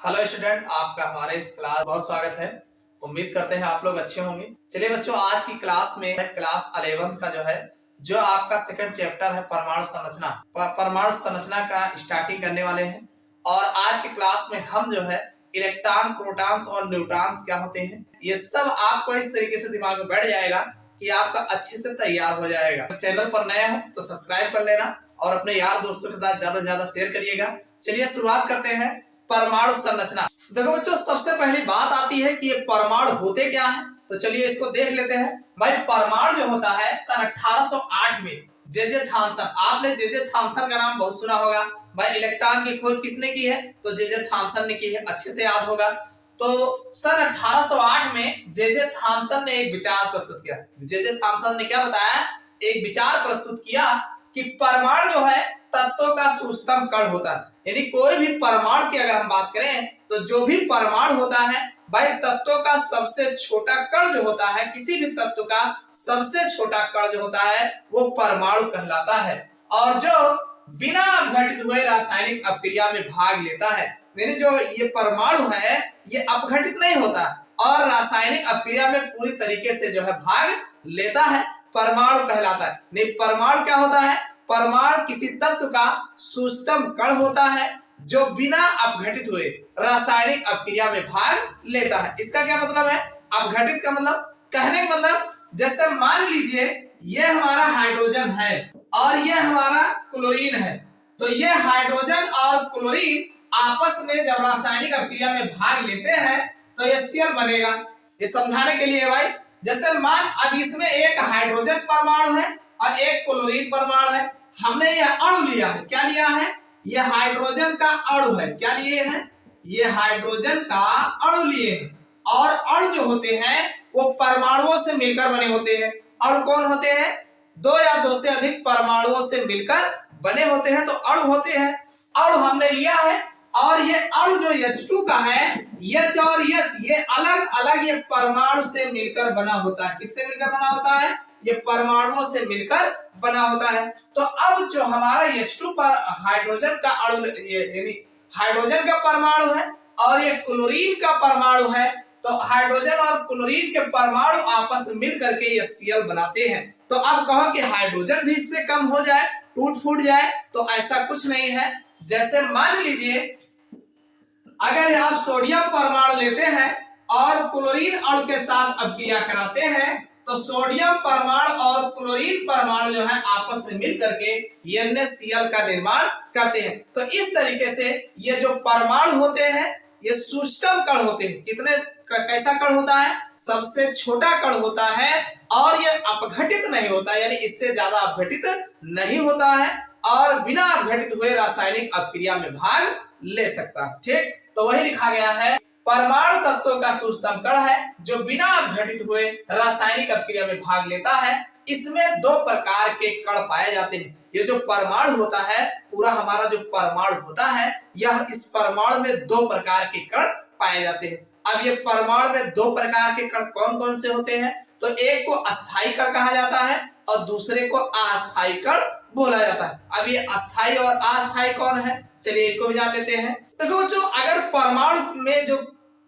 Hello student, आपका हमारे इस क्लास बहुत स्वागत है। उम्मीद करते हैं आप लोग अच्छे होंगे। चलिए बच्चों, आज की क्लास में क्लास 11 का जो आपका सेकंड चैप्टर है परमाणु संरचना। परमाणु संरचना का स्टार्टिंग करने वाले हैं और आज की क्लास में हम इलेक्ट्रॉन, प्रोटॉन्स और न्यूट्रॉन्स क्या होते हैं ये सब आपको इस तरीके से दिमाग में बैठ जाएगा कि आपका अच्छे से तैयार हो जाएगा। चैनल पर नए हो तो सब्सक्राइब कर लेना और अपने यार दोस्तों के साथ ज्यादा से ज्यादा शेयर करिएगा। चलिए शुरुआत करते हैं। परमाणु संरचना। देखो बच्चों, सबसे पहली बात आती है कि ये परमाणु होते क्या हैं। तो चलिए इसको देख लेते हैं। भाई परमाणु जो होता है सन 1808 में जे थॉमसन, आपने जे थॉमसन का नाम बहुत सुना होगा। भाई इलेक्ट्रॉन की खोज किसने की है? तो जे थॉमसन ने की है, अच्छे से याद होगा। तो सन 1808 में जे थॉमसन ने एक विचार प्रस्तुत किया। जे थॉमसन ने क्या बताया? एक विचार प्रस्तुत किया कि परमाणु जो है तत्वों का सूक्ष्मतम कण होता है। यानी कोई भी परमाणु की अगर हम बात करें तो जो भी परमाणु होता है भाई तत्वों का सबसे छोटा कण जो होता है, किसी भी तत्व का सबसे छोटा कण जो होता है वो परमाणु कहलाता है। और जो बिना अपघटित हुए रासायनिक अपक्रिया में भाग लेता है, यानी जो ये परमाणु है ये अपघटित नहीं होता और रासायनिक अपक्रिया में पूरी तरीके से भाग लेता है, परमाणु कहलाता है। नहीं, परमाणु क्या होता है? परमाणु किसी तत्व का सूक्ष्मतम कण होता है जो बिना अपघटित हुए रासायनिक अपक्रिया में भाग लेता है। इसका क्या मतलब है? अपघटित का मतलब, कहने का मतलब, जैसे मान लीजिए ये हमारा हाइड्रोजन है और ये हमारा क्लोरीन है, तो ये हाइड्रोजन और क्लोरीन आपस में जब रासायनिक अपक्रिया में भाग लेते हैं तो ये Cl बनेगा। ये समझाने के लिए भाई, जैसे मान अब इसमें एक हाइड्रोजन परमाणु है और एक क्लोरीन परमाणु है। हमने यह अणु लिया है। क्या लिया है? यह हाइड्रोजन का अणु है। क्या लिए हैं? ये हाइड्रोजन का अणु लिए हैं। और अणु जो होते हैं वो परमाणुओं से मिलकर बने होते हैं। अणु कौन होते हैं? दो या दो से अधिक परमाणुओं से मिलकर बने होते हैं, तो अणु होते हैं। अणु हमने लिया है और ये अणु जो H2 का है, H और H ये अलग अलग ये परमाणु से मिलकर बना होता है। किससे मिलकर बना होता है? ये परमाणुओं से मिलकर बना होता है। तो अब जो हमारा H2 पर हाइड्रोजन का अणु यानी हाइड्रोजन का परमाणु है और ये क्लोरीन का परमाणु है, तो हाइड्रोजन और क्लोरीन के परमाणु आपस में मिल करके ये Cl बनाते हैं। तो अब कहो कि हाइड्रोजन भी इससे कम हो जाए, टूट फूट जाए, तो ऐसा कुछ नहीं है। जैसे मान लीजिए अगर आप सोडियम परमाणु लेते हैं और क्लोरीन अणु के साथ अपक्रिया कराते हैं तो सोडियम परमाणु और क्लोरीन परमाणु जो है आपस में मिल करके NaCl का निर्माण करते हैं। तो इस तरीके से ये जो परमाणु होते हैं ये सूक्ष्मतम कण होते हैं। कितने कैसा कण होता है? सबसे छोटा कण होता है और ये अपघटित नहीं होता, यानी इससे ज्यादा अपघटित नहीं होता है और बिना अपघटित हुए रासायनिक अपक्रिया में भाग ले सकता है। ठीक, तो वही लिखा गया है, परमाणु तत्वों का सूक्ष्मतम कण है जो बिना अपघटित हुए रासायनिक अपक्रिया में भाग लेता है। इसमें दो प्रकार के कण पाए जाते हैं। ये जो परमाणु होता है, पूरा हमारा जो परमाणु होता है, यह इस परमाणु में दो प्रकार के कण पाए जाते हैं। अब ये परमाणु में दो प्रकार के कण कौन कौन से होते हैं? तो एक को अस्थायी कण कहा जाता है और दूसरे को अस्थायी कण बोला जाता है। अब ये अस्थायी और अस्थायी कौन है? चलिए इनको भी जान लेते हैं। देखो बच्चों, अगर परमाणु में जो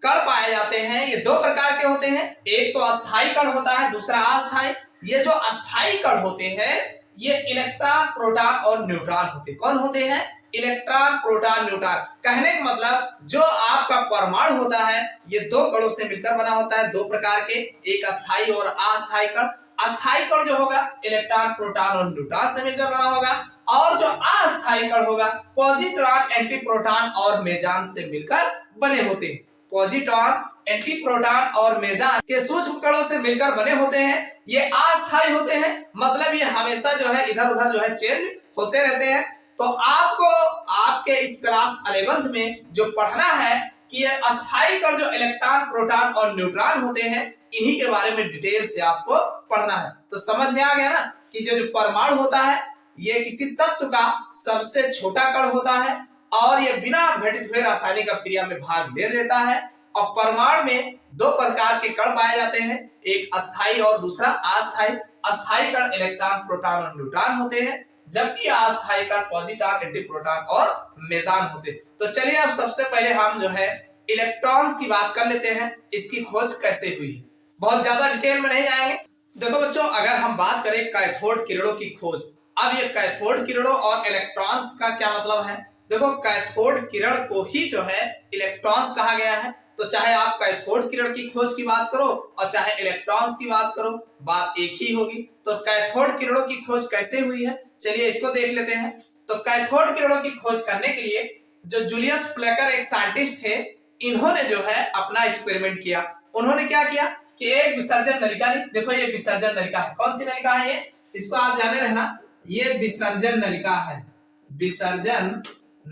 कण पाए जाते हैं ये दो प्रकार के होते हैं। एक तो अस्थायी कण होता है, दूसरा अस्थायी। ये जो अस्थायी कण होते हैं ये इलेक्ट्रॉन, प्रोटॉन और न्यूट्रॉन होते हैं। कौन होते हैं? Electron, proton, neutron. कहने का मतलब जो आपका परमाणु होता है ये दो कणों से मिलकर बना होता है, दो प्रकार के, एक अस्थायी और अस्थायी कण। अस्थायी कण जो होगा इलेक्ट्रॉन, प्रोटॉन और न्यूट्रॉन से मिलकर बना होगा और जो अस्थायी कण होगा पॉजिट्रॉन, एंटीप्रोटॉन और मेजॉन से मिलकर बने होते हैं। पॉजिट्रॉन, एंटीप्रोटॉन और मेजॉन के सूक्ष्म कणों से मिलकर बने होते हैं। ये अस्थायी होते हैं, मतलब ये हमेशा इधर उधर चेंज होते रहते हैं। तो आपको आपके इस क्लास 11 में जो पढ़ना है कि ये अस्थायी कण जो इलेक्ट्रॉन, प्रोटॉन और न्यूट्रॉन होते हैं, इन्हीं के बारे में डिटेल से आपको पढ़ना है। तो समझ में आ गया ना कि जो परमाणु होता है ये किसी तत्व का सबसे छोटा कण होता है और ये बिना अपघटित हुए रासायनिक अपक्रिया में भाग ले लेता है। और परमाणु में दो प्रकार के कण पाए जाते हैं, एक अस्थायी और दूसरा अस्थायी। अस्थायी कण इलेक्ट्रॉन, प्रोटॉन और न्यूट्रॉन होते हैं, जबकि अस्थायी कण पॉजिट्रॉन, एंटीप्रोटॉन और मेजॉन होते हैं। तो चलिए अब सबसे पहले हम जो है इलेक्ट्रॉन्स की बात कर लेते हैं, इसकी खोज कैसे हुई। बहुत ज्यादा डिटेल में नहीं जाएंगे। देखो बच्चों, अगर हम बात करें कैथोड किरणों की खोज, अब ये कैथोड किरणों और इलेक्ट्रॉन्स का क्या मतलब है। देखो, कैथोड किरण को ही जो है इलेक्ट्रॉन्स कहा गया है। तो चाहे आप कैथोड किरण की खोज की बात करो और चाहे इलेक्ट्रॉन्स की बात करो, बात एक ही होगी। तो कैथोड किरणों की खोज कैसे हुई है, चलिए इसको देख लेते हैं। तो कैथोड किरणों की खोज करने के लिए जो जूलियस प्लेकर एक साइंटिस्ट थे, इन्होंने जो है अपना एक्सपेरिमेंट किया। उन्होंने क्या किया कि एक विसर्जन नलिका ली। देखो ये विसर्जन नलिका है। कौन सी नलिका है ये, इसको आप जाने रहना, ये विसर्जन नलिका है, विसर्जन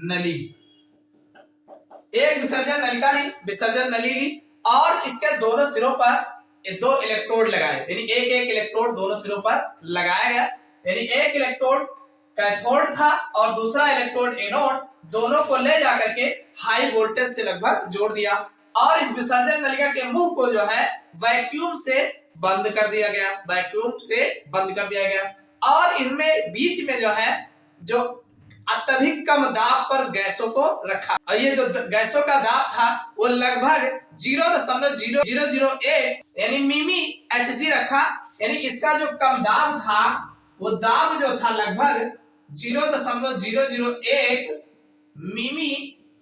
नली। एक विसर्जन नलिका ली, विसर्जन नली ली और इसके दोनों सिरों पर ये दो इलेक्ट्रोड लगाए, यानी एक एक इलेक्ट्रोड दोनों सिरों पर लगाया गया। यानी एक इलेक्ट्रोड कैथोड था और दूसरा इलेक्ट्रोड एनोड, दोनों को ले जाकर के हाई वोल्टेज से लगभग जोड़ दिया और इस विसर्जन नलिका के मुंह को जो है वैक्यूम से बंद कर दिया गया, वैक्यूम से बंद कर दिया गया और इनमें बीच में जो है जो अत्यधिक कम दाब पर गैसों को रखा और ये जो गैसों का दाब था वो लगभग 0.001 यानी मिमी Hg रखा। यानी इसका जो कम दाब था वो दाब जो था लगभग 0.001 मिमी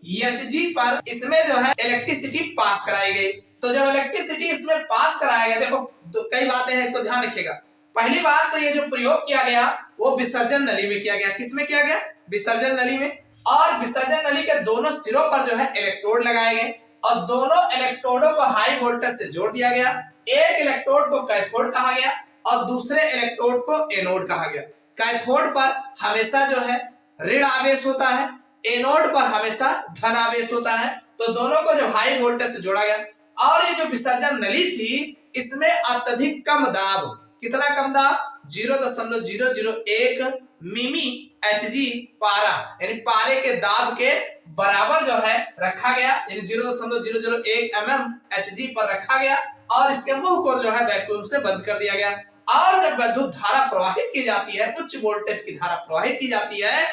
Hg पर इसमें जो है इलेक्ट्रिसिटी पास कराई गई। तो जब इलेक्ट्रिसिटी इसमें पास कराया गया, देखो कई बातें हैं, इसको ध्यान रखिएगा। पहली बात तो ये जो प्रयोग किया गया वो विसर्जन नली में किया गया। किसमें किया गया, विसर्जन नली में। और विसर्जन नली के दोनों सिरों पर जो है इलेक्ट्रोड लगाए गए और दोनों इलेक्ट्रोडों को हाई वोल्टेज से जोड़ दिया गया। एक इलेक्ट्रोड को कैथोड कहा गया और दूसरे इलेक्ट्रोड को एनोड कहा गया। कैथोड पर हमेशा जो है ऋण आवेश होता है, एनोड पर हमेशा धन आवेश होता है। तो दोनों को जो हाई वोल्टेज से जोड़ा गया और ये जो विसर्जन नली थी इसमें अत्यधिक कम दाब, कितना कम दाब, 0.001 मिमी Hg पारा, यानी पारे के दाब के बराबर जो है रखा गया, यानी 0.001 mm Hg पर रखा गया और इसके मुंह को जो है वैक्यूम से बंद कर दिया गया। और जब विद्युत धारा प्रवाहित की जाती है, उच्च वोल्टेज की धारा प्रवाहित की जाती है,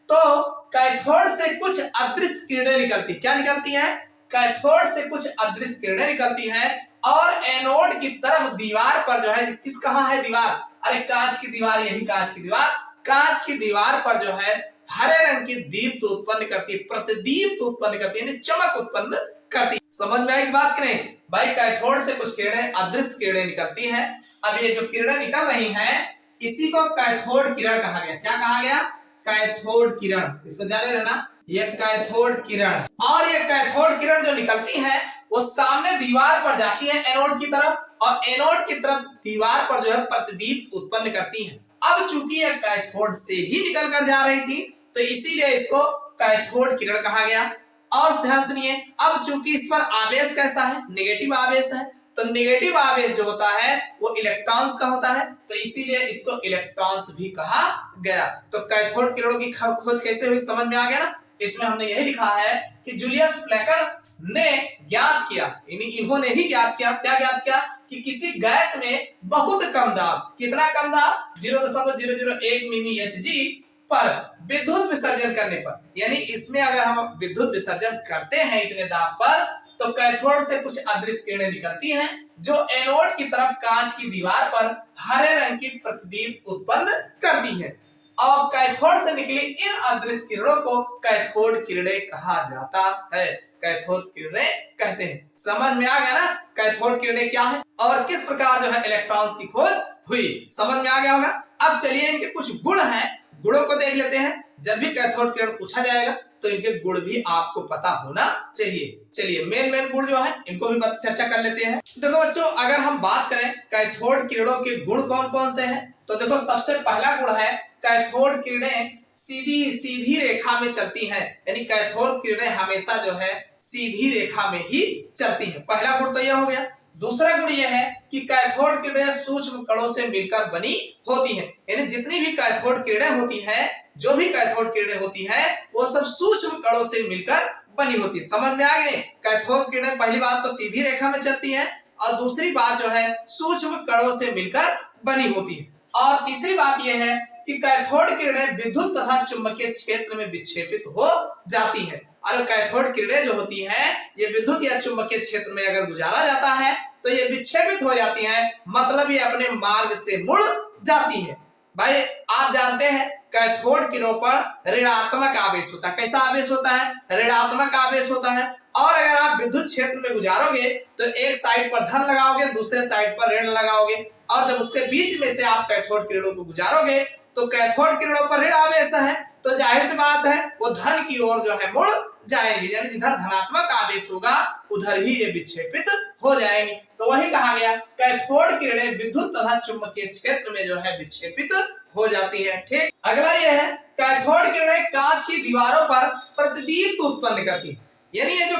तो कैथोड से कुछ अदृश्य किरणें निकलती। क्या निकलती हैं, कैथोड से कुछ अदृश्य किरणें निकलती हैं और एनोड की तरफ दीवार पर जो है, किस कहां है दीवार, अरे कांच की दीवार, यही कांच की दीवार, कांच की दीवार पर जो है हरे रंग की दीप्त उत्पन्न करती है, प्रतिदीप्त उत्पन्न करती है, यानी चमक उत्पन्न करती है। समझ में आएगी बात कि नहीं भाई। कैथोड से कुछ किरणें अदृश्य किरणें निकलती हैं। अब ये जो किरणें निकल रही हैं इसी को कैथोड किरण कहा गया। क्या कहा गया, कैथोड किरण, इसको जाने रहना, ये कैथोड किरण। और ये कैथोड किरण जो निकलती है वो सामने दीवार पर जाती है एनोड की तरफ और एनोड की तरफ दीवार पर जो है प्रतिदीप्त उत्पन्न करती है। अब चूंकि ये कैथोड से ही निकल कर जा रही थी तो इसीलिए इसको कैथोड किरण कहा गया। और ध्यान सुनिए, अब चूंकि इस पर आवेश कैसा है, नेगेटिव आवेश है, तो नेगेटिव आवेश जो होता है वो इलेक्ट्रॉन्स का होता है, तो इसीलिए इसको इलेक्ट्रॉन्स भी कहा गया। तो कैथोड किरणों की खोज कैसे हुई, समझ में आ गया ना। इसमें हमने यही लिखा है कि जूलियस प्लेकर ने ज्ञात किया, इन्होंने ही ज्ञात किया। क्या ज्ञात किया कि किसी गैस में बहुत कम दाब, कितना कम दाब, 0.001 मिमी Hg पर विद्युत विसर्जन करने पर, यानी इसमें अगर हम विद्युत विसर्जन करते हैं इतने दाब पर, तो कैथोड से कुछ अदृश्य किरणें निकलती हैं जो एनोड की तरफ कांच की दीवार पर हरे रंग की प्रतिदीप्त उत्पन्न करती हैं। और कैथोड से निकली इन अदृश्य किरणों को कैथोड किरणें कहा जाता है, कैथोड किरणें कहते हैं। समझ में आ गया ना कैथोड किरणें क्या है और किस प्रकार जो है इलेक्ट्रॉन्स की खोज हुई, समझ में आ गया होगा। अब चलिए इनके कुछ गुण हैं, गुणों को देख लेते हैं। जब भी कैथोड किरण पूछा जाएगा तो इनके गुण भी आपको पता होना चाहिए। चलिए मेन गुण जो है इनको भी चर्चा कर लेते हैं। देखो बच्चों, अगर हम बात करें कैथोड किरणों के गुण कौन कौन से हैं, तो देखो सबसे पहला गुण है कैथोड किरणें सीधी रेखा में चलती हैं, यानी कैथोड किरणें हमेशा जो है सीधी रेखा में ही चलती हैं। पहला गुण तो यह हो गया। दूसरा गुण यह है कि कैथोड किरणें सूक्ष्म कणों से मिलकर बनी होती हैं, यानी जितनी भी कैथोड किरणें होती हैं, जो भी कैथोड किरणें होती हैं, वो सब सूक्ष्म कणों से मिलकर बनी होती है। समझ में आ गई। कैथोड किरणें पहली बात तो सीधी रेखा में चलती हैं और दूसरी बात जो है सूक्ष्म कणों से मिलकर बनी होती है। और तीसरी बात यह है कि कैथोड किरणें विद्युत तथा चुंबकीय क्षेत्र में विक्षेपित हो जाती है। और कैथोड किरणें जो होती हैं ये विद्युत या चुंबकीय क्षेत्र में अगर गुजारा जाता है तो ये विक्षेपित हो जाती हैं, मतलब ये अपने मार्ग से मुड़ जाती है। भाई आप जानते हैं कैथोड किरणों पर ऋणात्मक आवेश होता है। कैसा आवेश होता है? ऋणात्मक आवेश होता है। और अगर आप विद्युत क्षेत्र में गुजारोगे तो एक साइड पर धन लगाओगे, दूसरे साइड पर ऋण लगाओगे, और जब उसके बीच में से आप कैथोड किरणों को गुजारोगे तो कैथोड किरणों पर ऋण आवेश है, तो जाहिर सी बात है वो धन की ओर जो है मुड़ जाएंगे, यानी जिधर धनात्मक आवेश होगा उधर ही ये विक्षेपित हो जाएंगे। तो वही कहा गया कैथोड किरणें विद्युत तथा चुंबकीय क्षेत्र में जो है विक्षेपित हो जाती है। ठीक, अगला ये है कैथोड किरणें कांच की दीवारों पर प्रतिदीप्त उत्पन्न करती है। यानी ये जो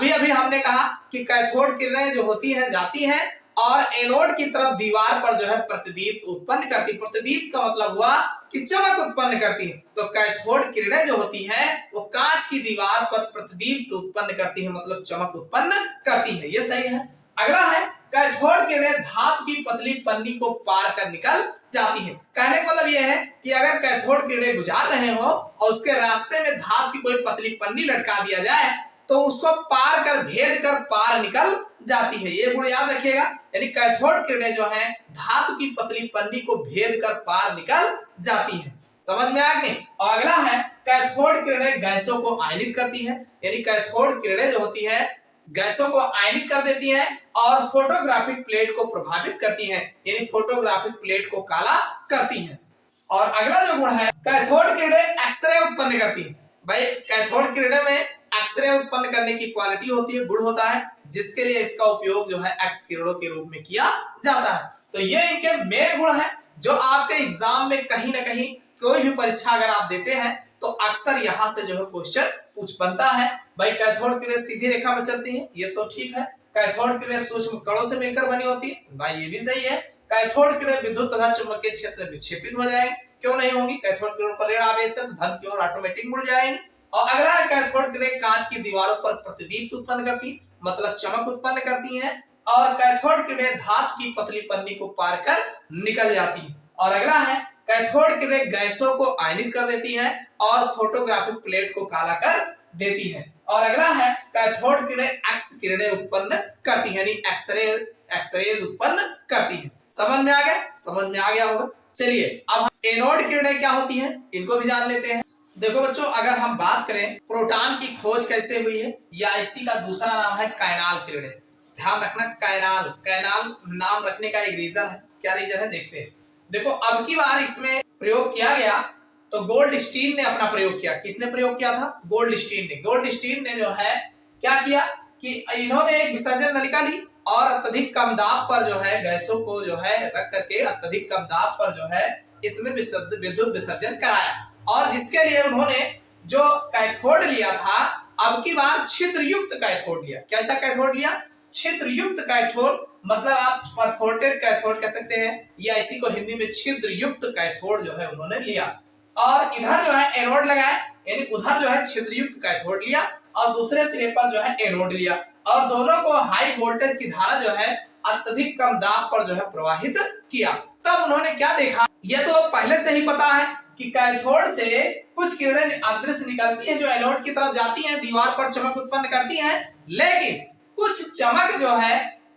अभी हमने कहा कि कैथोड किरणें जो होती हैं जाती हैं और एनोड की तरफ दीवार पर जो है प्रतिदीप्त उत्पन्न करती। प्रतिदीप्त का मतलब हुआ कि चमक उत्पन्न करती है। तो कैथोड किरणें जो होती हैं वो कांच की दीवार पर प्रतिदीप्त उत्पन्न करती है, मतलब चमक उत्पन्न करती है। ये सही है। अगला है कैथोड किरणें धातु की पतली पन्नी को पार कर निकल जाती है। कहने का मतलब यह है कि अगर कैथोड किरणें गुजार रहे हो और उसके रास्ते में धातु की कोई पतली पन्नी लटका दिया जाए तो उसको पार कर भेद कर पार निकल जाती है। ये गुण याद रखिएगा, यानी कैथोड किरणें जो हैं धातु की पतली पन्नी को भेद कर पार निकल जाती है। समझ में आ गई? और अगला है कैथोड किरणें गैसों को आयनित करती है। यानी कैथोड किरणें जो होती है गैसों को आयनित कर देती हैं और फोटोग्राफिक प्लेट को प्रभावित करती हैं, यानी फोटोग्राफिक प्लेट को काला करती हैं। और अगला जो गुण है कैथोड किरणें एक्सरे उत्पन्न करती है। भाई कैथोड किरणें में एक्सरे उत्पन्न करने की क्वालिटी होती है, गुण होता है, जिसके लिए इसका उपयोग जो है एक्स किरणों के रूप में किया जाता है। तो ये इनके मेन गुण है जो आपके एग्जाम में कहीं ना कहीं कोई भी परीक्षा अगर आप देते हैं तो अक्सर यहाँ से जो है क्वेश्चन पूछ बनता है। भाई कैथोड किरणें सीधी रेखा में चलती हैं, ये तो ठीक है। कैथोड किरणें सूक्ष्म कणों से मिलकर बनी होती है, भाई ये भी सही है। कैथोड किरणें विद्युत तथा चुंबकीय क्षेत्र में विक्षेपित हो जाएंगे, क्यों नहीं होंगी? कैथोड किरणों पर ऋण आवेश है, धन की ओर ऑटोमेटिक मुड़ जाएंगे। और अगला है कैथोड किरणें कांच की दीवारों पर प्रतिदीप्त उत्पन्न करती, मतलब चमक उत्पन्न करती हैं। और कैथोड किरणें धातु की पतली पन्नी को पार कर निकल जाती है। और अगला है कैथोड किरणें गैसों को आयनित कर देती हैं और फोटोग्राफिक प्लेट को काला कर देती हैं। और अगला है कैथोड किरणें एक्स किरणें उत्पन्न करती हैं, यानी एक्सरेज उत्पन्न करती हैं। समझ में आ गया? समझ में आ गया होगा। चलिए अब एनोड किरणें क्या होती हैं इनको भी जान लेते हैं। देखो बच्चों, अगर हम बात करें प्रोटॉन की खोज कैसे हुई है, या इसी का दूसरा नाम है काइनाल किरणें। ध्यान रखना, काइनाल नाम रखने का एक रीजन है। क्या रीजन है देखते हैं। देखो अब की बार इसमें प्रयोग किया गया तो गोल्डस्टीन ने अपना प्रयोग किया। किसने प्रयोग किया था? गोल्डस्टीन ने जो है क्या किया कि इन्होंने एक विसर्जन नलिका ली और अत्यधिक कम दाब पर जो है गैसों को जो है रख करके अत्यधिक कम दाब पर जो है इसमें विद्युत विसर्जन कराया। और जिसके लिए उन्होंने जो कैथोड लिया था अब की बार छिद्रयुक्त कैथोड लिया। कैसा कैथोड लिया? छिद्रयुक्त कैथोड, मतलब आप परफोर्टेड कैथोड कह सकते हैं, या इसी को हिंदी में छिद्रयुक्त कैथोड जो है उन्होंने लिया। और इधर जो है एनोड लगाया, यानी उधर जो है छिद्रयुक्त कैथोड लिया और दूसरे सिरे पर जो है एनोड लिया, और दोनों को हाई वोल्टेज की धारा जो है अत्यधिक कम दाब पर जो है प्रवाहित किया। तब उन्होंने क्या देखा, यह तो पहले से ही पता है कि कैथोड से कुछ किरणें अंदर से निकलती हैं जो एनोड की तरफ जाती हैं, दीवार पर चमक उत्पन्न करती हैं, लेकिन कुछ चमक जो है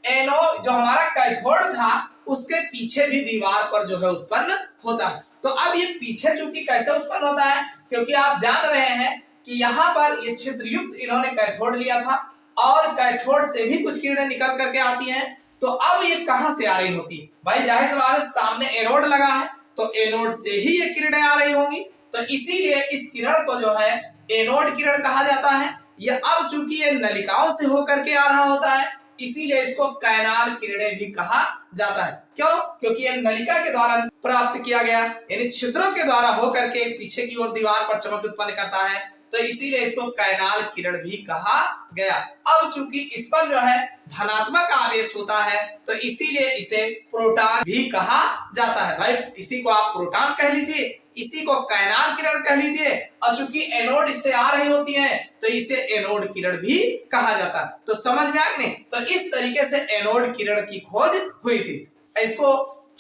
एनोड जो हमारा कैथोड था उसके पीछे भी दीवार पर जो है उत्पन्न होता है। तो अब ये पीछे चूंकि कैसे उत्पन्न होता है, क्योंकि आप जान रहे हैं कि यहाँ पर ये छिद्रयुक्त इन्होंने कैथोड लिया था और कैथोड से भी कुछ किरणें निकल करके आती हैं। तो अब ये कहां से आ रही होती? भाई जाहिर सी बात है, सामने एनोड लगा है तो एनोड से ही ये किरणें आ रही होंगी। तो इसीलिए इस किरण को जो है एनोड किरण कहा जाता है। ये अब चूंकि ये नलिकाओं से होकर के आ रहा होता है, इसीलिए इसको काइनाल किरणें भी कहा जाता है। क्यों? क्योंकि ये नलिका के द्वारा प्राप्त किया गया, यानी छिद्रों के द्वारा होकर के पीछे की ओर दीवार पर चमक उत्पन्न करता है, तो इसीलिए इसको काइनाल किरण भी कहा गया। अब चूंकि इस पर जो है धनात्मक आवेश होता है तो इसीलिए इसे प्रोटॉन भी कहा जाता है। भाई इसी को आप प्रोटॉन कह लीजिए, इसी को काइनाल किरण कह लीजिए, और चूंकि एनोड इससे आ रही होती है तो इसे एनोड किरण भी कहा जाता है। तो समझ में आ गया? तो इस तरीके से एनोड किरण की खोज हुई थी। इसको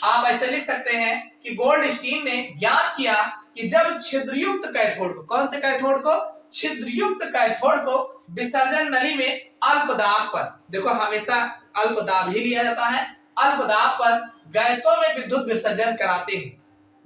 आप ऐसे लिख सकते हैं कि गोल्डस्टीन ने ज्ञात किया कि जब छिद्रयुक्त कैथोड को, कौन से कैथोड को? छिद्रयुक्त कैथोड को विसर्जन नली में अल्प दाब पर, देखो हमेशा अल्प दाब ही लिया जाता है, अल्प दाब पर गैसों में विद्युत विसर्जन कराते हैं,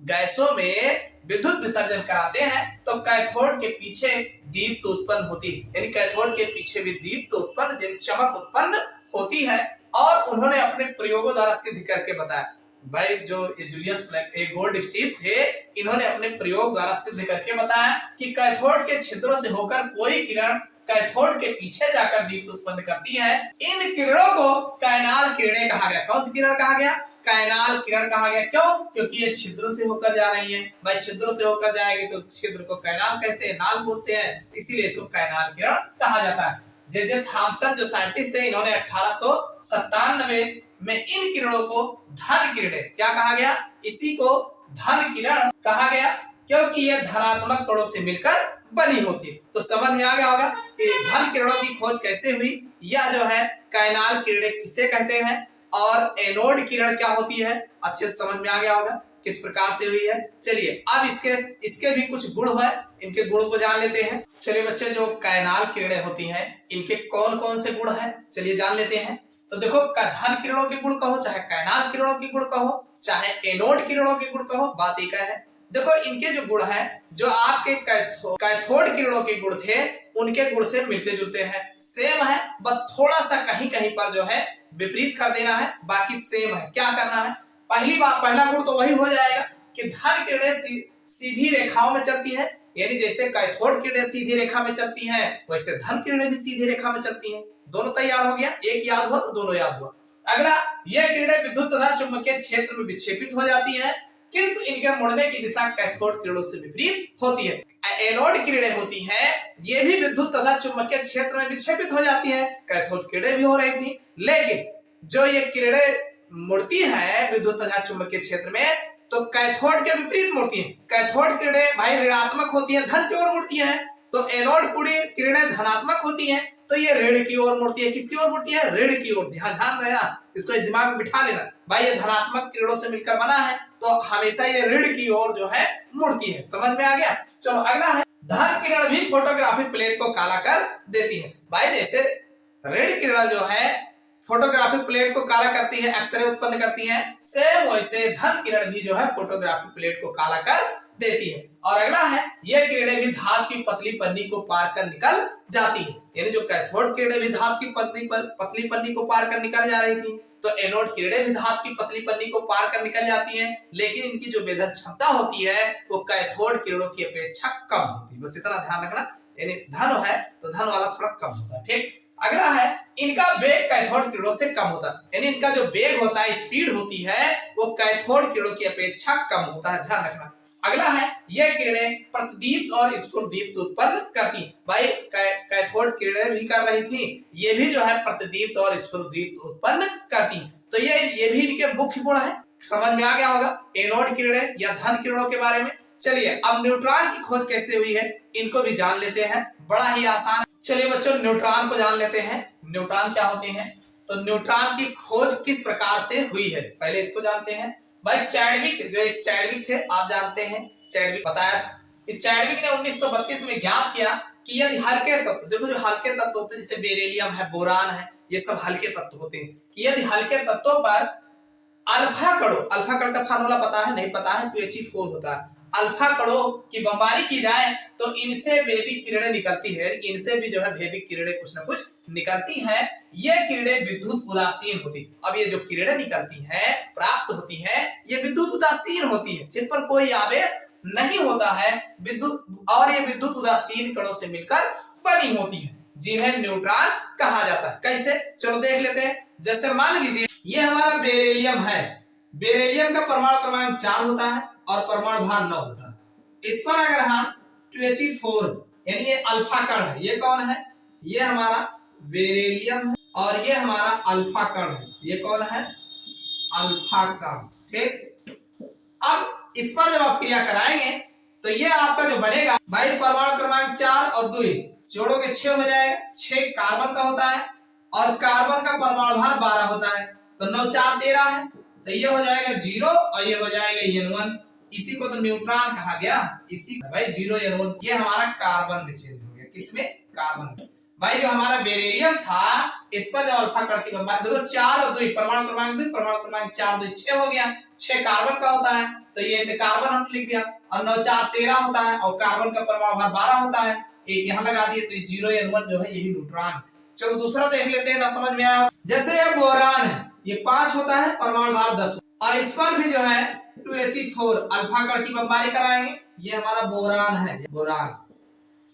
गैसों में विद्युत विसर्जन कराते हैं तो कैथोड के पीछे दीप्त उत्पन्न होती है, यानी कैथोड के पीछे भी दीप्त उत्पन्न, चमक उत्पन्न होती है। और उन्होंने अपने प्रयोगों द्वारा सिद्ध करके बताया, भाई जो जूलियस गोल्डस्टीन थे, इन्होंने अपने प्रयोग द्वारा सिद्ध करके बताया कि कैथोड के छिद्रों से होकर कोई किरण कैथोड के पीछे जाकर दीप्त उत्पन्न करती है। इन किरणों को कैनाल किरणें कहा गया। कौन सी किरण कहा गया? कैनाल किरण कहा गया। क्यों? क्योंकि ये छिद्रों से होकर जा रही है। भाई छिद्रों से होकर जाएगी तो छिद्र को कैनाल कहते हैं, नाल बोलते हैं, इसीलिए इसको कैनाल किरण कहा जाता है। जे थॉमसन जो साइंटिस्ट थे, इन्होंने 1897 में इन किरणों को धन किरणें क्या कहा गया? इसी को धन किरण कहा गया, क्योंकि ये धनात्मक कणों से मिलकर बनी होती है। तो समझ में आ गया होगा कि धन किरणों की खोज कैसे हुई, या जो है कैनाल किरणें किसे कहते हैं, और एनोड किरण क्या होती है, अच्छे से समझ में आ गया होगा किस प्रकार से हुई है। चलिए अब इसके भी कुछ गुण है, इनके गुण को जान लेते हैं। चलिए बच्चे, जो कैनाल किरणें होती हैं, इनके कौन कौन से गुण हैं, चलिए जान लेते हैं। तो देखो, धन किरणों के गुण कहो, चाहे कैनाल किरणों के गुण कहो, चाहे एनोड किरणों के गुण कहो, बात एक है। देखो इनके जो गुण हैं, जो आपके कैथोड किरणों के गुण थे, उनके गुण से मिलते जुलते हैं, सेम है, बस थोड़ा सा कहीं कहीं पर जो है विपरीत कर देना है, बाकी सेम है। क्या करना है? पहला गुण तो वही हो जाएगा कि धन किरणें सीधी रेखाओं में चलती हैं, यानी जैसे कैथोड किरणें सीधी रेखा में चलती हैं, वैसे धन किरणें भी सीधी रेखा में चलती हैं। दोनों तैयार हो गया, एक याद हुआ तो दोनों याद हुआ। अगला, यह किरणें विद्युत तथा चुंबकीय क्षेत्र में विक्षेपित हो जाती हैं, किंतु इनके मुड़ने की दिशा कैथोड किरणों से विपरीत होती है। एनोड किरणें होती हैं, ये भी विद्युत तथा चुंबकीय क्षेत्र में विक्षेपित हो जाती हैं, कैथोड किरणें भी हो रही थी, लेकिन जो ये किरणें मुड़ती है विद्युत तथा चुंबकीय क्षेत्र में, तो कैथोड के विपरीत मुड़ती है। कैथोड किरणें भाई ऋणात्मक होती है, धन की ओर मुड़ती है, तो एनोड किरणें धनात्मक होती हैं, तो ये ऋण की ओर मुड़ती है। किसकी ओर मुड़ती है? ऋण की ओर। ध्यान देना, इसको दिमाग में बिठा लेना, भाई ये धनात्मक किरणों से मिलकर बना है, तो हमेशा ये ऋण की ओर जो है मुड़ती है। समझ में आ गया? चलो अगला है, धन किरण भी फोटोग्राफिक प्लेट को काला कर देती है। भाई जैसे ऋण किरण जो है फोटोग्राफिक प्लेट को काला करती है, एक्सरे उत्पन्न करती है, सेम वैसे धन किरण भी जो है फोटोग्राफिक प्लेट को काला कर देती है। और अगला है, यह किरणें भी धातु की पतली पन्नी को पार कर निकल जाती है, यानी जो कैथोड किरणें भी धातु की पतली पन्नी को पार कर निकल जा रही थी, तो एनोड किरणें भी धातु की पतली पन्नी को पार कर निकल जाती हैं, लेकिन इनकी जो भेदन क्षमता होती है वो कैथोड किरणों की अपेक्षा कम होती है। बस इतना ध्यान रखना, यानी धन है तो धन वाला थोड़ा कम होता है। ठीक, अगला है, इनका वेग कैथोड किरणों से कम होता है, यानी इनका जो वेग होता है, स्पीड होती है, वो कैथोड किरणों की अपेक्षा कम होता है, ध्यान रखना। अगला है, यह किरणें प्रतिदीप्त और स्फुरदीप्त उत्पन्न करती। भाई कैथोड किरणें भी कर रही थी, ये भी जो है प्रतिदीप्त और स्फुरदीप्त उत्पन्न करती। तो ये भी इनके मुख्य गुण है। समझ में आ गया होगा एनोड किरणें या धन किरणों के बारे में। चलिए अब न्यूट्रॉन की खोज कैसे हुई है, इनको भी जान लेते हैं, बड़ा ही आसान। चलिए बच्चों, न्यूट्रॉन को जान लेते हैं। न्यूट्रॉन क्या होते हैं? तो न्यूट्रॉन की खोज किस प्रकार से हुई है, पहले इसको जानते हैं। भाई चैडविक, जो एक चैडविक थे, आप जानते हैं, चैडविक बताया था कि चैडविक ने 1932 में ज्ञात किया कि यदि हल्के तत्व, देखो जो हल्के तत्व होते हैं जैसे बेरिलियम है, बोरान है, ये सब हल्के तत्व होते हैं, कि यदि हल्के तत्वों पर अल्फा कण का फार्मूला पता है? नहीं पता है, तो He4 होता है। अल्फा कणों की बमबारी की जाए तो इनसे भेदिक किरणें निकलती है, इनसे भी जो है भेदिक किरणें कुछ ना कुछ निकलती हैं। ये किरणें विद्युत उदासीन होती। अब ये जो किरणें निकलती हैं, प्राप्त होती हैं, ये विद्युत उदासीन होती है, जिन पर कोई आवेश नहीं होता है, विद्युत, और ये विद्युत उदासीन कणों से मिलकर बनी होती है, जिन्हें न्यूट्रॉन कहा जाता है। कैसे? चलो देख लेते हैं। जैसे मान लीजिए ये हमारा बेरिलियम है, बेरिलियम का परमाणु क्रमांक 4 होता है और परमाणु भार 9 होता है। इस पर अगर हम 2He4, यानी ये अल्फा कण है, ये कौन है? ये हमारा बेरिलियम है, और ये हमारा अल्फा कण है, ये कौन है? अल्फा कण। ठीक, अब इस पर जब आप क्रिया कराएंगे तो ये आपका जो बनेगा, भाई परमाणु क्रमांक 4 और 2 जोड़ोगे 6 हो जाएगा। 6 कार्बन का होता है और कार्बन का परमाणु भार 12 होता है, तो 9 4 13 है, तो ये हो जाएगा 0 और ये हो जाएगा N1। इसी को तो न्यूट्रॉन कहा गया। इसी भाई 0 N1, ये हमारा कार्बन में चेंज हो गया, किसमें? कार्बन। भाई जो हमारा बेरिलियम था इस पर जब अल्फा कण की बमबारी, देखो 4 और 2 परमाणु क्रमांक 2 परमाणु क्रमांक 4 2 6 हो गया, 6 कार्बन का होता है तो ये कार्बन हमने लिख दिया, और 9 4 13 होता है और कार्बन का परमाणु भार 12 होता है, एक यहाँ लगा दिए तो 0n1 जो है ये भी न्यूट्रॉन। चलो दूसरा देख लेते हैं ना, समझ में आया? जैसे ये बोरान है, ये 5 होता है, परमाणु भार 10 और इस पर भी जो है 2He4 अल्फा कण की बमबारी कराएंगे, ये हमारा बोरान है, बोरान।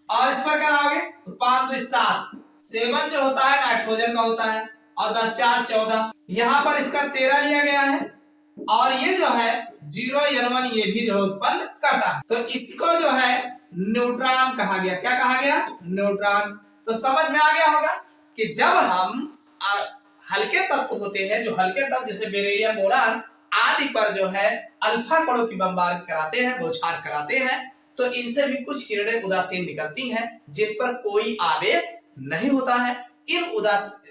और इस पर कराओगे तो 5 2 7 7 जो होता है नाइट्रोजन का होता है और 10 4 14, यहाँ पर इसका 13 लिया गया है और ये जो है 0n1 ये भी जो उत्पन्न करता है, तो इसको जो है न्यूट्रॉन कहा गया। क्या कहा गया? न्यूट्रॉन। तो समझ में आ गया होगा कि जब हम हल्के तत्व होते हैं, जो हल्के तत्व जैसे बेरिलियम बोरान आदि पर जो है अल्फा कणों की बमबारी कराते हैं, बौछार कराते हैं, तो इनसे भी कुछ किरणें उदासीन निकलती हैं जिन पर कोई आवेश नहीं होता है। इन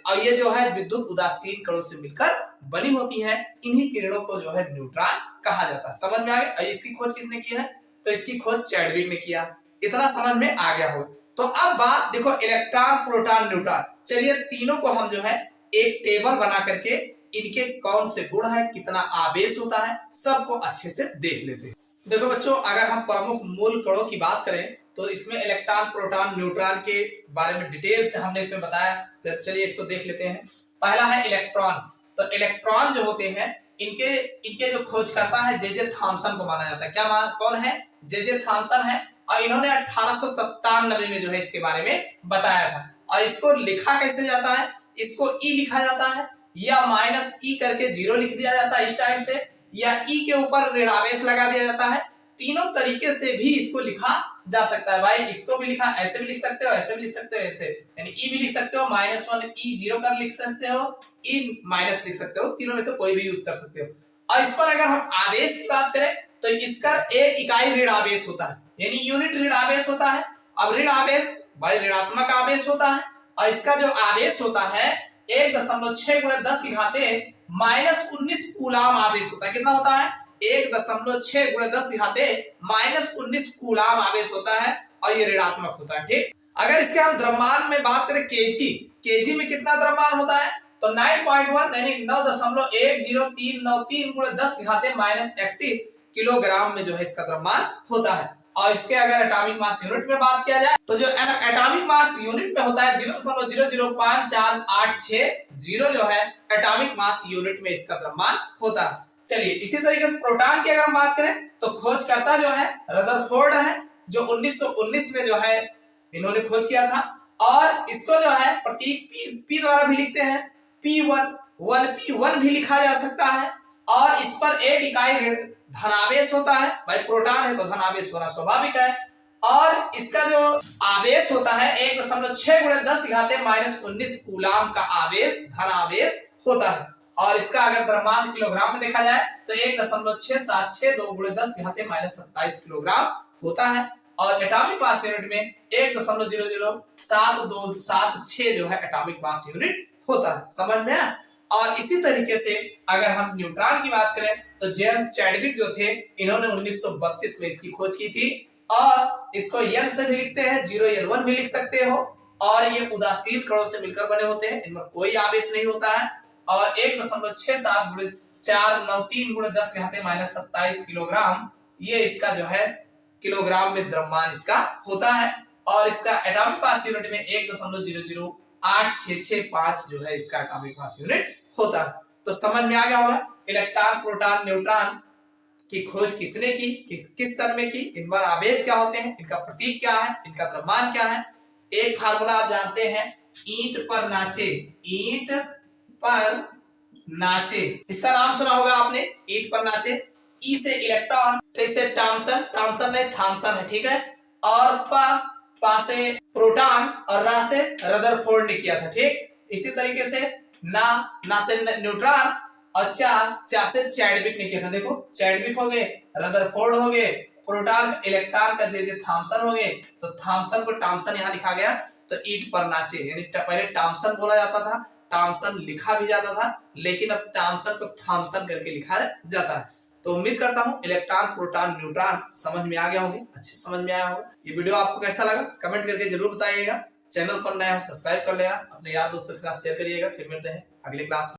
और ये जो है विद्युत उदासीन कणों से मिलकर बनी होती हैं, इन्हीं किरणों को जो है न्यूट्रॉन कहा जाता है। समझ में आ गया? इसकी खोज किसने की है? तो इसकी खोज चैडविक ने किया। इतना समझ में आ गया हो तो अब बात देखो इलेक्ट्रॉन प्रोटॉन न्यूट्रॉन। चलिए तीनों को हम जो है एक टेबल बना करके इनके कौन से गुण है, कितना आवेश होता है, सबको अच्छे से देख लेते हैं। देखो बच्चों, अगर हम प्रमुख मूल कणों की बात करें तो इसमें इलेक्ट्रॉन प्रोटॉन न्यूट्रॉन के बारे में डिटेल से हमने इसमें बताया। चलिए इसको देख लेते हैं। पहला है इलेक्ट्रॉन। तो इलेक्ट्रॉन जो होते हैं इनके जो खोज करता है जे थॉमसन को माना जाता है। क्या कौन है? जे थॉमसन है और इन्होंने 1897 में जो है इसके बारे में बताया था। और इसको लिखा कैसे जाता है? इसको ई लिखा जाता है या -e करके 0 लिख दिया जाता है इस टाइप से, या ई के ऊपर ऋणावेश लगा दिया जाता है। तीनों तरीके से भी इसको लिखा जा सकता है। भाई इसको भी लिखा, ऐसे भी लिख सकते हो, ऐसे भी लिख सकते हो, ऐसे यानी ई भी लिख सकते हो, -1 ई 0 कर लिख सकते हो, ई माइनस लिख सकते हो, तीनों में से कोई भी यूज कर सकते हो। और इस पर अगर हम आवेश की बात करें तो इसका एक इकाई ऋण आवेश होता है, यानी यूनिट ऋण आवेश होता है। अब ऋण आवेश भाई ऋणात्मक आवेश होता है और इसका जो आवेश होता है 1.6 × 10 -19 कूलाम आवेश होता है। कितना होता है? 1.6 × 10 -19 कूलाम आवेश होता है और ये ऋणात्मक होता है। ठीक, अगर इसके हम द्रव्यमान में बात करें केजी में कितना द्रव्यमान होता है तो 9.1 यानी 9.10393 × 10 किलोग्राम में जो है इसका द्रव्यमान होता है। और इसके अगर एटॉमिक मास यूनिट में बात किया जाए तो जो एटॉमिक मास यूनिट में होता है 0.005486 जो है एटॉमिक मास यूनिट में इसका द्रव्यमान होता है। चलिए इसी तरीके से प्रोटॉन की अगर हम बात करें तो खोजकर्ता जो है रदरफोर्ड है, जो 1919 में जो है इन्होंने खोज किया था। और इसको जो है प्रतीक P द्वारा भी लिखते हैं, P1 भी लिखा जा सकता है। और इस पर एक इकाई धनावेश होता है। भाई प्रोटॉन है तो धनावेश होना स्वाभाविक है। और इसका जो आवेश होता है 1.6 × 10 - 19 कूलाम का आवेश धनावेश होता है। और इसका अगर द्रव्यमान किलोग्राम में देखा जाए तो 1.6762 × 10 - 27 किलोग्राम होता है। और एटॉमिक मास यूनिट में 1.007276 जो है एटॉमिक मास यूनिट होता है। समझ में आया? और इसी तरीके से अगर हम न्यूट्रॉन की बात करें तो जेम्स चैडविक जो थे इन्होंने 1932 में इसकी खोज की थी। और इसको n से भी लिखते हैं, 0n1 भी लिख सकते हो। और ये उदासीन कणों से मिलकर बने होते हैं, इनमें कोई आवेश नहीं होता है। और 1.67 × 493 × 10 - 27 किलोग्राम ये इसका जो है किलोग्राम में द्रव्यमान इसका होता है। और इसका एटॉमिक मास यूनिट में 1.008665 जो है इसका एटॉमिक मास यूनिट होता है। तो समझ में आ गया होगा इलेक्ट्रॉन प्रोटॉन न्यूट्रॉन की खोज किसने की, किस सन में की, इन पर आवेश क्या होते हैं, इनका प्रतीक क्या है, इनका द्रव्यमान क्या है। एक फार्मूला आप जानते हैं, ईंट पर नाचे, ईंट पर नाचे, इसका नाम सुना होगा आपने, ईंट पर नाचे। ई से इलेक्ट्रॉन, से टॉमसन नहीं थॉमसन है, ठीक है। और पा से प्रोटॉन और रा से रदरफोर्ड ने किया था। ठीक, इसी तरीके से ना से न्यूट्रॉन और चा से चैडविक ने किया था। देखो चैडविक हो गए, रदरफोर्ड हो गए, प्रोटॉन इलेक्ट्रॉन का जे थॉमसन हो गए। तो थॉमसन को टॉमसन यहाँ लिखा गया। तो ईंट पर नाचे यानी पहले टॉमसन बोला जाता था, टॉमसन लिखा भी जाता था, लेकिन अब टॉमसन को थॉमसन करके लिखा जाता है। तो उम्मीद करता हूँ इलेक्ट्रॉन, प्रोटॉन, न्यूट्रॉन समझ में आ गया होंगे, अच्छे समझ में आया होगा। ये वीडियो आपको कैसा लगा कमेंट करके जरूर बताइएगा। चैनल पर नया हो सब्सक्राइब कर लेना, अपने यार दोस्तों के साथ शेयर करिएगा। फिर मिलते हैं अगले क्लास में।